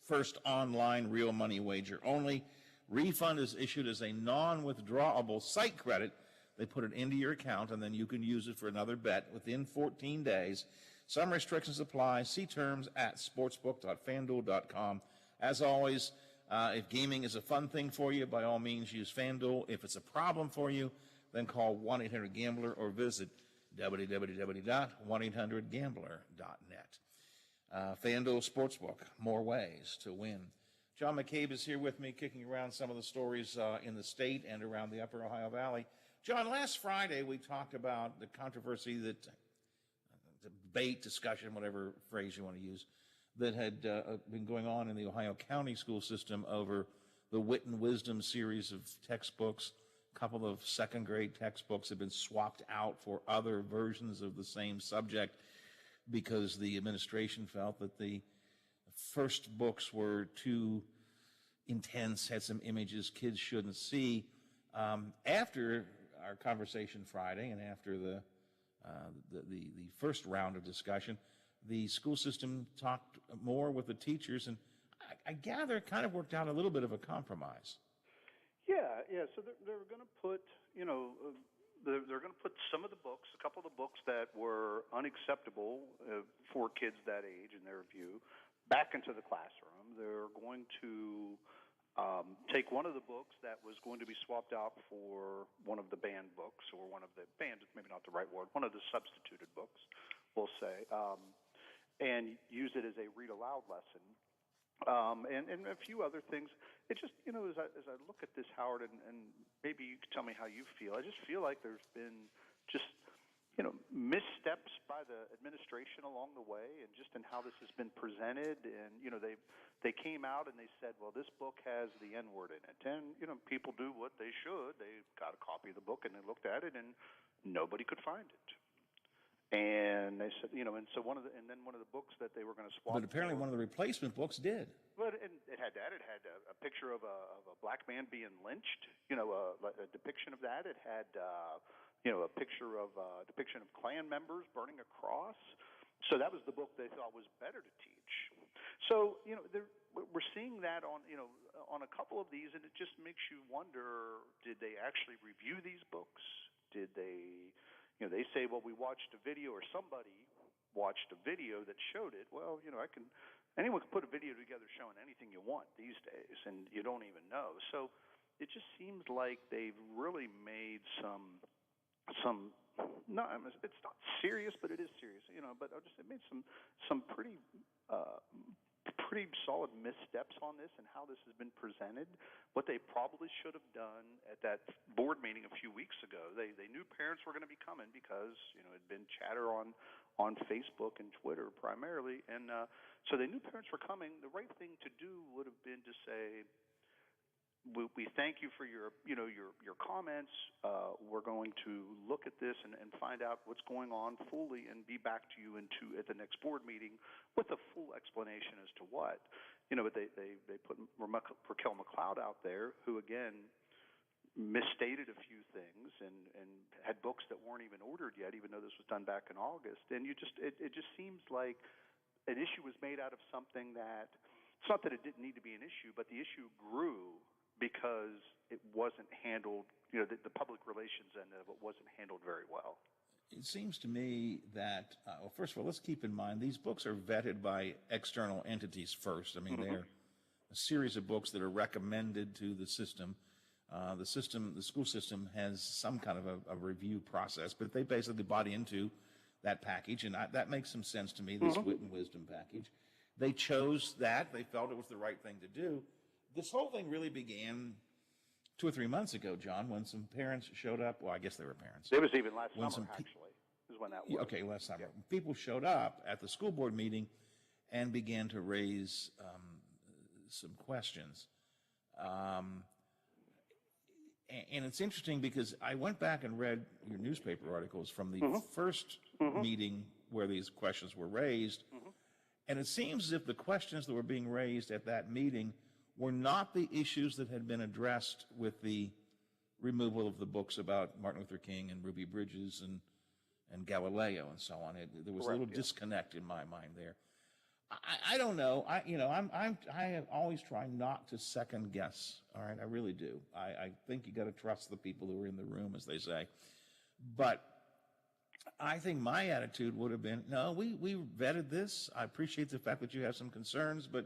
First online real money wager only. Refund is issued as a non-withdrawable site credit. They put it into your account, and then you can use it for another bet within 14 days. Some restrictions apply. See terms at sportsbook.fanduel.com. As always, if gaming is a fun thing for you, by all means use FanDuel. If it's a problem for you, then call 1-800-GAMBLER or visit www.1800gambler.net. FanDuel Sportsbook, more ways to win. John McCabe is here with me, kicking around some of the stories in the state and around the Upper Ohio Valley. John, last Friday we talked about the controversy that debate, discussion, whatever phrase you want to use, that had been going on in the Ohio County school system over the Wit and Wisdom series of textbooks. A couple of second grade textbooks have been swapped out for other versions of the same subject because the administration felt that the first books were too intense, had some images kids shouldn't see. After our conversation Friday and after the first round of discussion, the school system talked more with the teachers, and I gather it kind of worked out a little bit of a compromise. Yeah. So they're going to put, they're going to put some of the books, a couple of the books that were unacceptable for kids that age, in their view, back into the classroom. They're going to take one of the books that was going to be swapped out for one of the banned books, or one of the banned, maybe not the right word, one of the substituted books, we'll say, and use it as a read aloud lesson, and a few other things. It just, as I look at this, Howard, and maybe you can tell me how you feel, I just feel like there's been just missteps by the administration along the way, and just in how this has been presented. And they came out and they said, well, this book has the N-word in it, and people do what they should. They got a copy of the book and they looked at it, and nobody could find it. And they said, and so one of the books that they were going to swap. But apparently, one of the replacement books did. But it had that. It had a picture of a black man being lynched. A depiction of that. It had a depiction of Klan members burning a cross. So that was the book they thought was better to teach. So we're seeing that on a couple of these, and it just makes you wonder: did they actually review these books? Did they? They say, well, we watched a video, or somebody watched a video that showed it. Well, anyone can put a video together showing anything you want these days, and you don't even know. So it just seems like they've really made it's not serious, but it is serious, but it made some pretty solid missteps on this and how this has been presented. What they probably should have done at that board meeting a few weeks ago, they knew parents were going to be coming because, it had been chatter on on Facebook and Twitter primarily. And so they knew parents were coming. The right thing to do would have been to say, we thank you for your comments. We're going to look at this and find out what's going on fully and be back to you at the next board meeting with a full explanation as to what. But they put Raquel McLeod out there, who again misstated a few things and had books that weren't even ordered yet, even though this was done back in August. And it just seems like an issue was made out of something that, it's not that it didn't need to be an issue, but the issue grew because it wasn't handled, the public relations end of it wasn't handled very well. It seems to me that, well, first of all, let's keep in mind these books are vetted by external entities first. I mean, they're a series of books that are recommended to the system. The school system has some kind of a review process, but they basically bought into that package, and that makes some sense to me, this Wit and Wisdom package. They chose that. They felt it was the right thing to do. This whole thing really began 2 or 3 months ago, John, when some parents showed up. Well, I guess they were parents. It was even last summer, actually, is when that was. Okay, last summer. Yeah. People showed up at the school board meeting and began to raise some questions. And it's interesting because I went back and read your newspaper articles from the first meeting where these questions were raised, and it seems as if the questions that were being raised at that meeting were not the issues that had been addressed with the removal of the books about Martin Luther King and Ruby Bridges and Galileo and so on. There was a little disconnect in my mind there. I don't know. I have always tried not to second guess. All right, I really do. I think you got to trust the people who are in the room, as they say. But I think my attitude would have been, no, we vetted this. I appreciate the fact that you have some concerns, but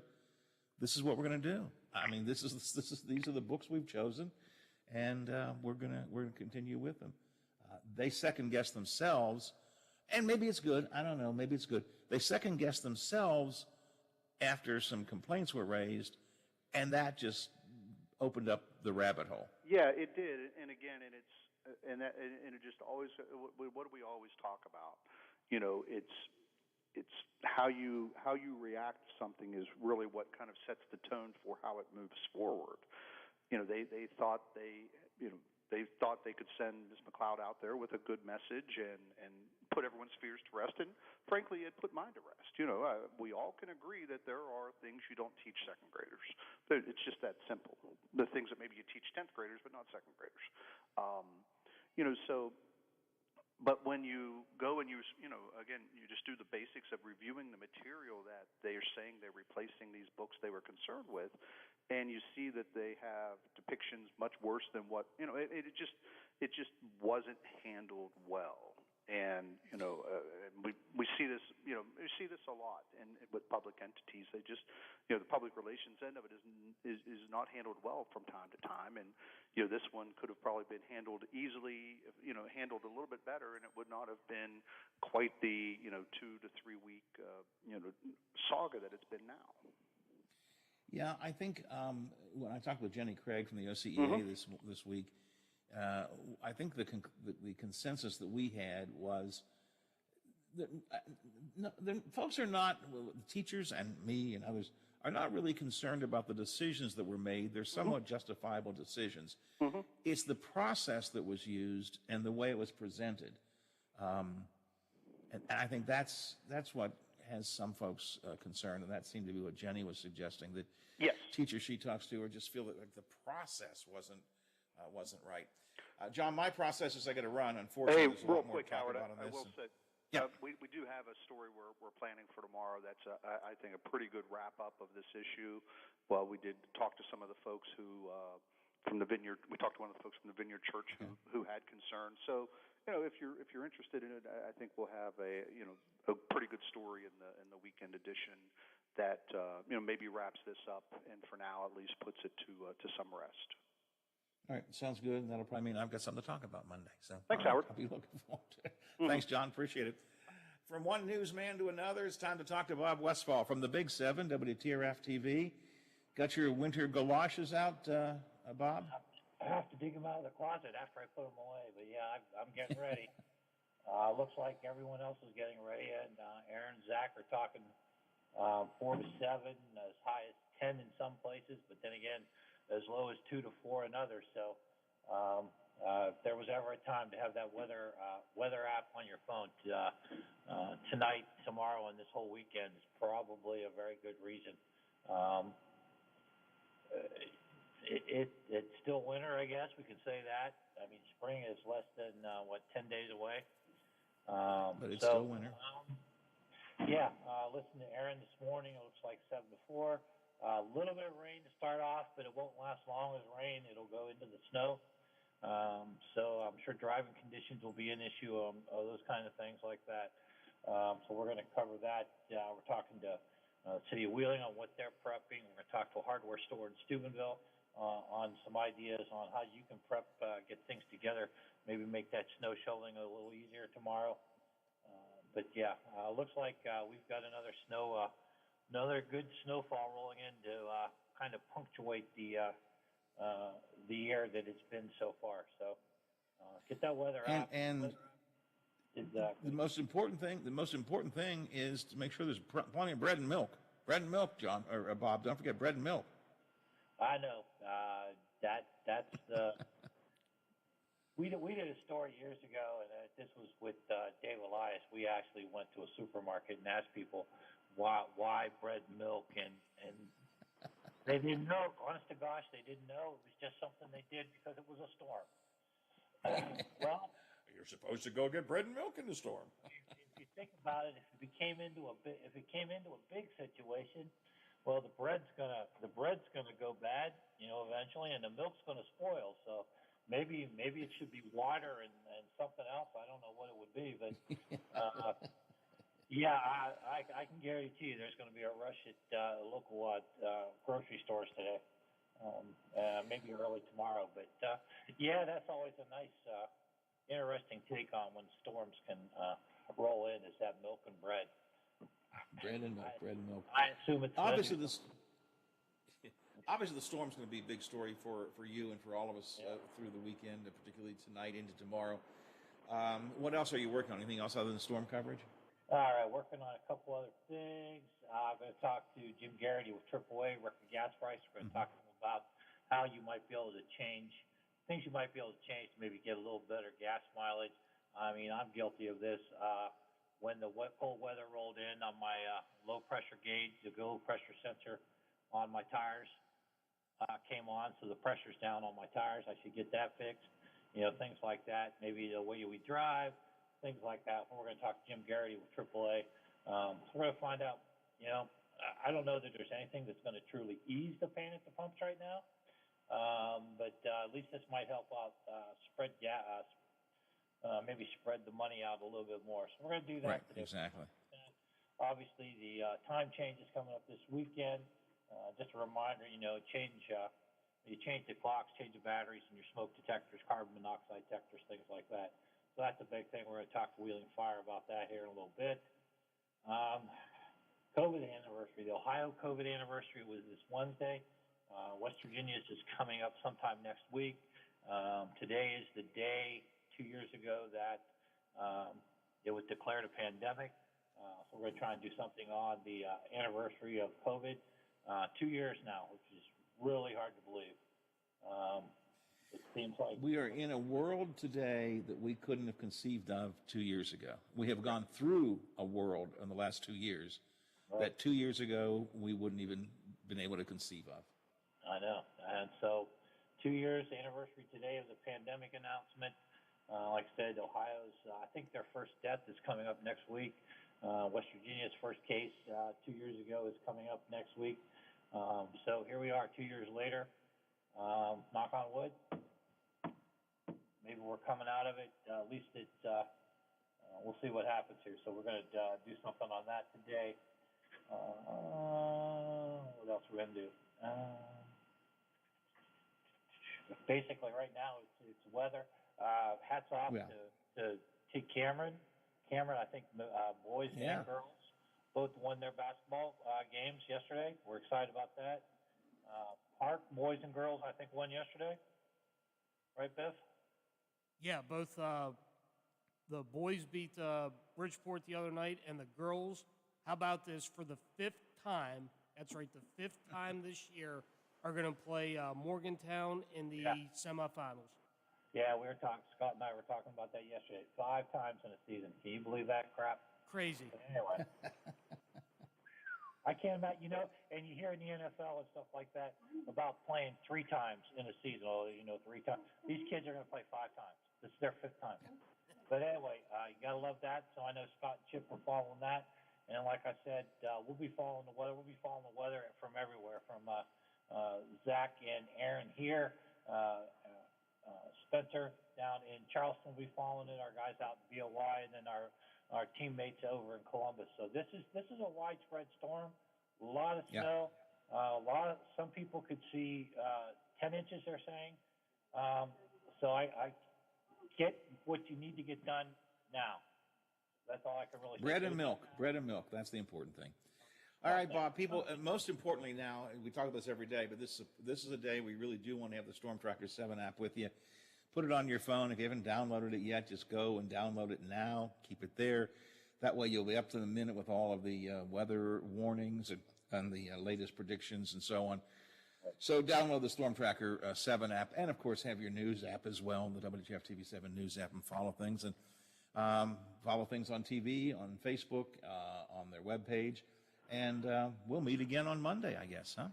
this is what we're going to do. I mean, these are the books we've chosen, and we're going to continue with them. They second guess themselves, and maybe it's good. I don't know. Maybe it's good. They second guess themselves after some complaints were raised, and that just opened up the rabbit hole. Yeah, it did. And again, and it just always. What do we always talk about? It's how you react to something is really what kind of sets the tone for how it moves forward. They thought they thought they could send Ms. McLeod out there with a good message and put everyone's fears to rest, and frankly, it put mine to rest. We all can agree that there are things you don't teach second graders. It's just that simple. The things that maybe you teach 10th graders, but not second graders. But when you go and again, you just do the basics of reviewing the material that they are saying they're replacing these books they were concerned with, and you see that they have depictions much worse than what, it just wasn't handled well. And, we see this, we see this a lot with public entities. They just, the public relations end of it is not handled well from time to time. And, this one could have probably been handled easily, handled a little bit better, and it would not have been quite the, 2 to 3 week, saga that it's been now. Yeah, I think when I talked with Jenny Craig from the OCEA this week, I think the consensus that we had was that the folks are not, the teachers and me and others, are not really concerned about the decisions that were made. They're somewhat justifiable decisions. It's the process that was used and the way it was presented. And I think that's what has some folks concerned, and that seemed to be what Jenny was suggesting, that teachers she talks to just feel that the process wasn't right. John, my process is I got to run. Unfortunately, there's a lot more to talk about on this. I will say, we do have a story we're planning for tomorrow that's, I think, a pretty good wrap-up of this issue. Well, we did talk to some of the folks who, from the Vineyard, we talked to one of the folks from the Vineyard Church who had concerns. So, if you're interested in it, I think we'll have a pretty good story in the weekend edition that, maybe wraps this up and for now at least puts it to some rest. All right, sounds good. That'll probably mean I've got something to talk about Monday. So thanks, Howard. I'll be looking forward to it. Thanks, John. Appreciate it. From one newsman to another, it's time to talk to Bob Westfall from the Big 7, WTRF TV. Got your winter galoshes out, Bob? I have to dig them out of the closet after I put them away, but yeah, I'm getting ready. Looks like everyone else is getting ready, and Aaron and Zach are talking 4 to 7, as high as 10 in some places, but then again, as low as 2 to 4 in others. So if there was ever a time to have that weather app on your phone, tonight, tomorrow, and this whole weekend is probably a very good reason. It's still winter, I guess we can say that. I mean, spring is less than 10 days away. But it's still winter. Listen to Aaron this morning. It looks like 7 to 4. A little bit of rain to start off, but it won't last long as rain. It'll go into the snow. So I'm sure driving conditions will be an issue, those kind of things like that. So we're going to cover that. We're talking to City of Wheeling on what they're prepping. We're going to talk to a hardware store in Steubenville on some ideas on how you can prep, get things together, maybe make that snow shoveling a little easier tomorrow. Looks like we've got another good snowfall rolling in to kind of punctuate the year that it's been so far. So get that weather out. And exactly. the most important thing is to make sure there's plenty of bread and milk. Bread and milk, John or Bob. Don't forget bread and milk. I know that's the. We did a story years ago, and this was with Dave Elias. We actually went to a supermarket and asked people why bread and milk, and they didn't know. Honest to gosh, they didn't know. It was just something they did because it was a storm. Well, you're supposed to go get bread and milk in the storm. If you think about it, if it came into a big situation, well, the bread's gonna go bad, eventually, and the milk's gonna spoil. So maybe it should be water and something else. I don't know what it would be, but I can guarantee you there's going to be a rush at local grocery stores today. Maybe early tomorrow, but that's always a nice, interesting take on when storms can roll in. Is that milk and bread? Bread and milk. I assume it's obviously the storm's going to be a big story for you and for all of us through the weekend, particularly tonight into tomorrow. What else are you working on? Anything else other than storm coverage? All right, working on a couple other things. I'm going to talk to Jim Garrity with AAA, record gas price. We're going to talk to him about how you might be able to change, things you might be able to change to maybe get a little better gas mileage. I mean, I'm guilty of this. When the cold weather rolled in on my low pressure gauge, the low pressure sensor on my tires came on, so the pressure's down on my tires. I should get that fixed. Things like that. Maybe the way we drive, things like that. We're going to talk to Jim Garrity with AAA. We're going to find out, I don't know that there's anything that's going to truly ease the pain at the pumps right now, but at least this might help out maybe spread the money out a little bit more. So we're going to do that today. Exactly. Obviously, the time change is coming up this weekend. Just a reminder, you change the clocks, change the batteries in your smoke detectors, carbon monoxide detectors, things like that. So that's a big thing. We're going to talk to Wheeling Fire about that here in a little bit. COVID anniversary. The Ohio COVID anniversary was this Wednesday. West Virginia is just coming up sometime next week. Today is the day 2 years ago that it was declared a pandemic. So we're going to try and do something on the anniversary of COVID. 2 years now, which is really hard to believe. It seems like we are in a world today that we couldn't have conceived of 2 years ago. We have gone through a world in the last 2 years that 2 years ago we wouldn't even been able to conceive of. I know. And so 2 years, the anniversary today of the pandemic announcement. Like I said, Ohio's, I think their first death is coming up next week. West Virginia's first case 2 years ago is coming up next week. So here we are 2 years later. Knock on wood. Maybe we're coming out of it. At least it's, we'll see what happens here. So we're going to do something on that today. What else we're going to do? Basically, right now it's weather. Hats off to Cameron. I think boys and girls both won their basketball games yesterday. We're excited about that. Park, boys and girls, I think won yesterday. Right, Biff? Yeah, both The boys beat Bridgeport the other night, and the girls, how about this, for the 5th time, that's right, the 5th time this year, are going to play Morgantown in the semifinals. Yeah, Scott and I were talking about that yesterday. 5 times in a season. Can you believe that crap? Crazy. But anyway. I can't imagine, and you hear in the NFL and stuff like that about playing 3 times in a season. 3 times. These kids are going to play 5 times. This is their 5th time. But anyway, you got to love that. So I know Scott and Chip were following that. And like I said, we'll be following the weather. We'll be following the weather from everywhere, from Zach and Aaron here. Spencer down in Charleston will be following it. Our guys out in BOY, and then our teammates over in Columbus. So this is a widespread storm. A lot of snow. Some people could see 10 inches. They're saying. So I get what you need to get done now. That's all I can really say. Bread and milk. That's the important thing. All right, Bob. People, most importantly now, we talk about this every day, but this is a day we really do want to have the Storm Tracker 7 app with you. Put it on your phone. If you haven't downloaded it yet, just go and download it now. Keep it there. That way you'll be up to the minute with all of the weather warnings and the latest predictions and so on. So download the Storm Tracker 7 app, and of course have your news app as well, the WGF TV 7 news app, and follow things. And follow things on TV, on Facebook, on their webpage. And we'll meet again on Monday, I guess, huh?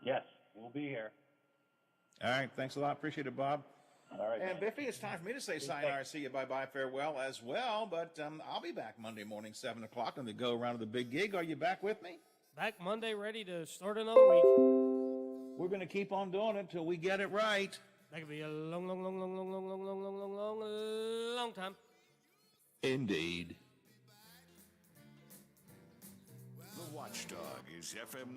Yes, we'll be here. All right. Thanks a lot. Appreciate it, Bob. All right. And Biffy, it's time for me to say sayonara, see you, bye-bye, farewell as well. But I'll be back Monday morning, 7 o'clock, on the go around of the big gig. Are you back with me? Back Monday, ready to start another week. We're going to keep on doing it till we get it right. That could be a long time. Indeed. The Watchdog is FM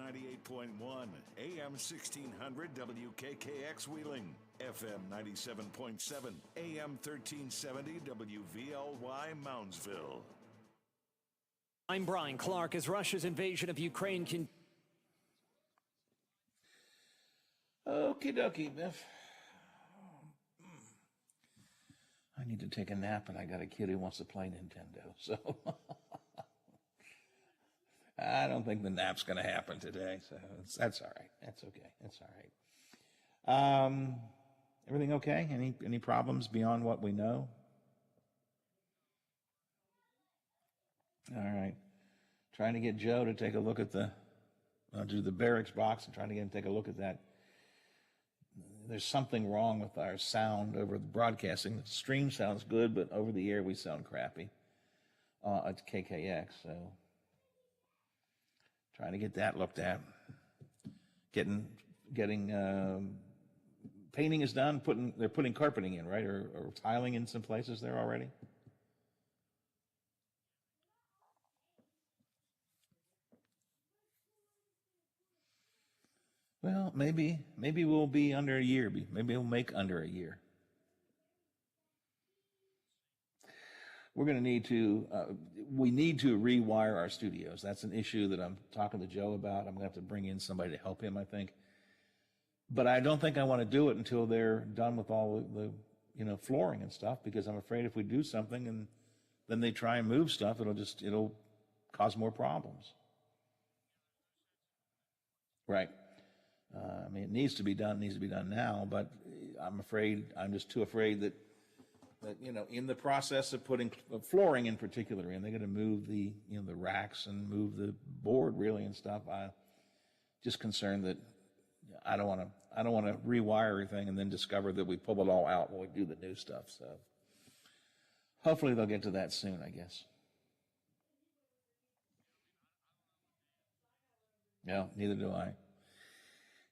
98.1, AM 1600 WKKX Wheeling, FM 97.7, AM 1370 WVLY Moundsville. I'm Brian Clark. As Russia's invasion of Ukraine Okie dokie, Biff. I need to take a nap, and I got a kid who wants to play Nintendo, so I don't think the nap's going to happen today, so that's all right. That's okay. That's all right. Everything okay? Any problems beyond what we know? All right. Trying to get Joe to take a look at do the barracks box and trying to get him to take a look at that. There's something wrong with our sound over the broadcasting. The stream sounds good, but over the air we sound crappy at KKX. So trying to get that looked at. Getting painting is done. They're putting carpeting in, right, or tiling in some places there already. Well, maybe we'll be under a year. Maybe we'll make under a year. We're going to need to, we need to rewire our studios. That's an issue that I'm talking to Joe about. I'm going to have to bring in somebody to help him, I think. But I don't think I want to do it until they're done with all the flooring and stuff, because I'm afraid if we do something and then they try and move stuff, it'll cause more problems. Right. It needs to be done now, but I'm just too afraid that in the process of putting flooring in particular in, they're going to move the racks and move the board really and stuff. I'm just concerned that I don't want to rewire everything and then discover that we pull it all out when we do the new stuff. So hopefully they'll get to that soon, I guess. No, neither do I.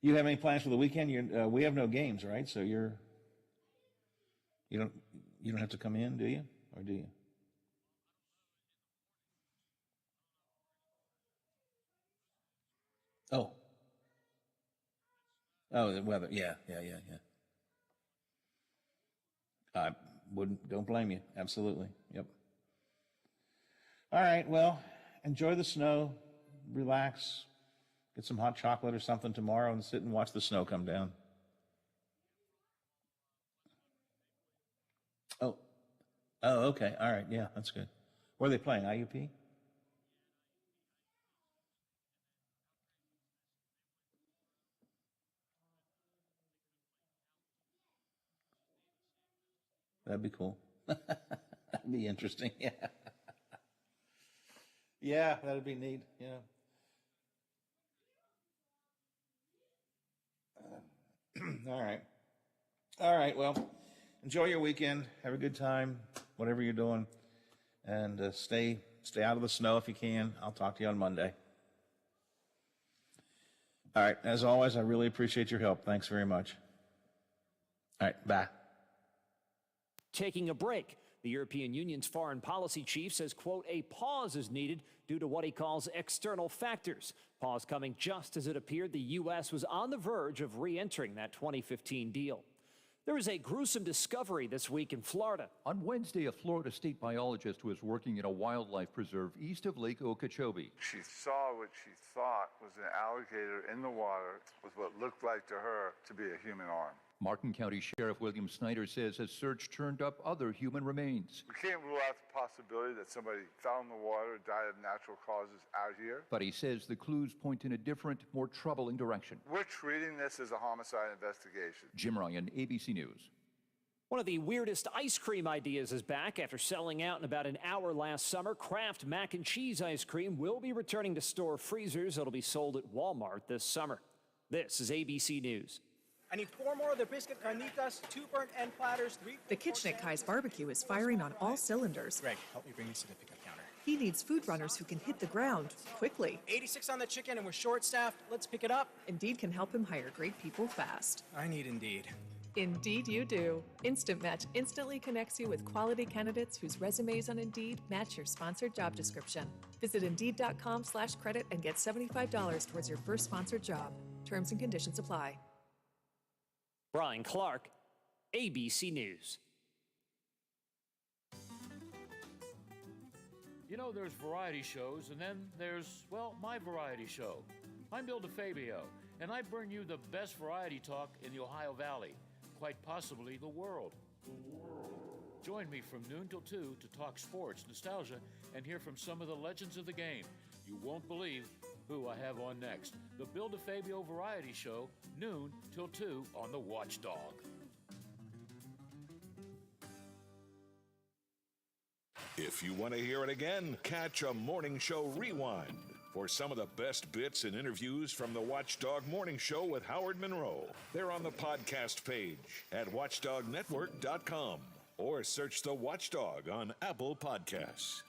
You have any plans for the weekend? We have no games, right? So you don't have to come in, do you? Or do you? Oh, the weather. Yeah. I don't blame you. Absolutely. Yep. All right. Well, enjoy the snow. Relax. Get some hot chocolate or something tomorrow and sit and watch the snow come down. Oh, Oh, okay. All right. Yeah, that's good. Where are they playing? IUP? That'd be cool. That'd be interesting. Yeah. Yeah, that'd be neat. Yeah. All right. All right. Well, enjoy your weekend. Have a good time, whatever you're doing, and stay out of the snow if you can. I'll talk to you on Monday. All right. As always, I really appreciate your help. Thanks very much. All right. Bye. Taking a break. The European Union's foreign policy chief says, quote, a pause is needed due to what he calls external factors. Pause coming just as it appeared the U.S. was on the verge of re-entering that 2015 deal. There was a gruesome discovery this week in Florida. On Wednesday, a Florida state biologist was working in a wildlife preserve east of Lake Okeechobee. She saw what she thought was an alligator in the water with what looked like to her to be a human arm. Martin County Sheriff William Snyder says a search turned up other human remains. We can't rule out the possibility that somebody fell in the water, died of natural causes out here. But he says the clues point in a different, more troubling direction. We're treating this as a homicide investigation. Jim Ryan, ABC News. One of the weirdest ice cream ideas is back after selling out in about an hour last summer. Kraft mac and cheese ice cream will be returning to store freezers. It'll be sold at Walmart this summer. This is ABC News. I need 4 more of their biscuit carnitas, 2 burnt end platters, 3... The kitchen at Kai's Barbecue is firing on all cylinders. Greg, help me bring these to the pickup counter. He needs food runners who can hit the ground quickly. 86 on the chicken and we're short-staffed. Let's pick it up. Indeed can help him hire great people fast. I need Indeed. Indeed you do. Instant Match instantly connects you with quality candidates whose resumes on Indeed match your sponsored job description. Visit Indeed.com/credit and get $75 towards your first sponsored job. Terms and conditions apply. Brian Clark, ABC News. You know, there's variety shows, and then there's, well, my variety show. I'm Bill DeFabio, and I bring you the best variety talk in the Ohio Valley, quite possibly the world. Join me from noon till 2 to talk sports, nostalgia, and hear from some of the legends of the game. You won't believe who I have on next. The Bill DeFabio Variety Show, noon till 2 on the Watchdog. If you want to hear it again, catch a morning show rewind for some of the best bits and interviews from the Watchdog Morning Show with Howard Monroe. They're on the podcast page at watchdognetwork.com or search the Watchdog on Apple Podcasts.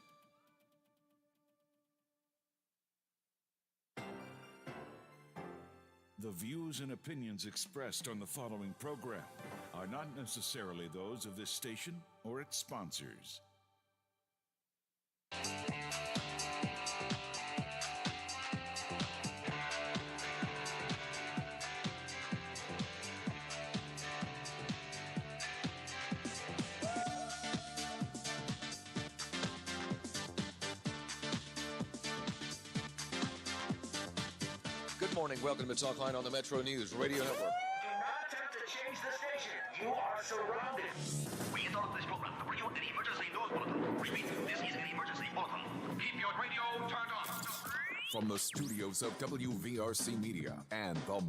The views and opinions expressed on the following program are not necessarily those of this station or its sponsors. Good morning. Welcome to Talkline on the Metro News Radio Network. Do not attempt to change the station. You are surrounded. We interrupt this program to bring you an emergency news bulletin. Repeat, this is an emergency bulletin. Keep your radio turned on. From the studios of WVRC Media and the